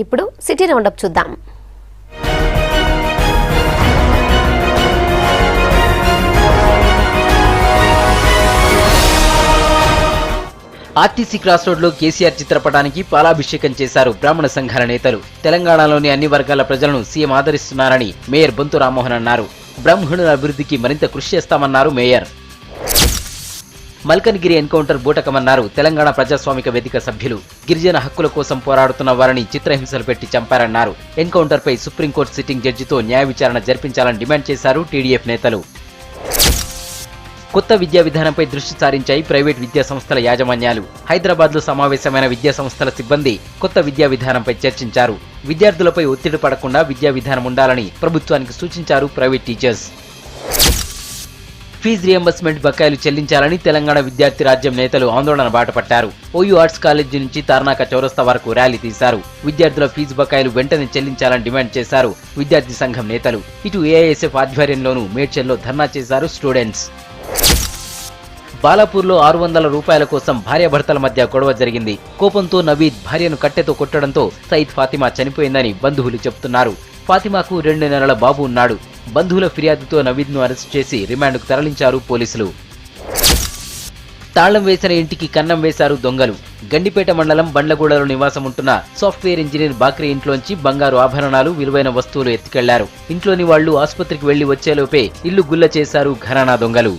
ఇప్పుడు city round up చూద్దాం. RTC cross road లో కేసీఆర్ చిత్రపటానికి పాలాభిషేకం చేశారు బ్రాహ్మణ సంఘాల నేతలు. తెలంగాణలోని అన్ని వర్గాల ప్రజలను సీఎం ఆదరిస్తున్నారని మేయర్ బొంతు రామ్మోహన్ అన్నారు. బ్రాహ్మణుల అభివృద్ధికి మరింత కృషి చేస్తామన్నారు మేయర్. మల్కన్గిరి ఎన్కౌంటర్ బూటకమన్నారు తెలంగాణ ప్రజాస్వామిక వేదిక సభ్యులు. గిరిజన హక్కుల కోసం పోరాడుతున్న వారిని చిత్రహింసలు పెట్టి చంపారన్నారు. ఎన్కౌంటర్ పై సుప్రీంకోర్టు సిట్టింగ్ జడ్జితో న్యాయ విచారణ జరిపించాలని డిమాండ్ చేశారు టీడీఎఫ్ నేతలు. కొత్త విద్యా విధానంపై దృష్టి సారించాయి ప్రైవేట్ విద్యా సంస్థల యాజమాన్యాలు. హైదరాబాద్ లో సమావేశమైన విద్యా సంస్థల సిబ్బంది కొత్త విద్యా విధానంపై చర్చించారు. విద్యార్థులపై ఒత్తిడి పడకుండా విద్యా విధానం ఉండాలని ప్రభుత్వానికి సూచించారు ప్రైవేట్ టీచర్స్. ఫీజు రియంబర్స్మెంట్ బకాయిలు చెల్లించాలని తెలంగాణ విద్యార్థి రాజ్యం నేతలు ఆందోళన బాటపట్టారు. ఓయూ ఆర్ట్స్ కాలేజీ నుంచి తార్నాక చౌరస్తా వరకు ర్యాలీ తీశారు. విద్యార్థుల ఫీజు బకాయిలు వెంటనే చెల్లించాలని డిమాండ్ చేశారు విద్యార్థి సంఘం నేతలు. ఇటు ఏఐఎస్ఎఫ్ ఆధ్వర్యంలోనూ మేడ్చల్లో ధర్నా చేశారు స్టూడెంట్స్. బాలాపూర్లో 600 రూపాయల కోసం భార్యాభర్తల మధ్య గొడవ జరిగింది. కోపంతో నవీద్ భార్యను కట్టెతో కొట్టడంతో సయీద్ ఫాతిమా చనిపోయిందని బంధువులు చెబుతున్నారు. ఫాతిమాకు 2 నెలల బాబు ఉన్నాడు. బంధువుల ఫిర్యాదుతో నవీద్ను అరెస్ట్ చేసి రిమాండ్కు తరలించారు పోలీసులు. తాళం వేసిన ఇంటికి కన్నం వేశారు దొంగలు. గండిపేట మండలం బండ్లగూడలో నివాసం ఉంటున్న సాఫ్ట్వేర్ ఇంజనీర్ బాక్రీ ఇంట్లోంచి బంగారు ఆభరణాలు, విలువైన వస్తువులు ఎత్తుకెళ్లారు. ఇంట్లోని వాళ్లు ఆసుపత్రికి వెళ్లి వచ్చేలోపే ఇల్లు గుల్ల చేశారు ఘరానా దొంగలు.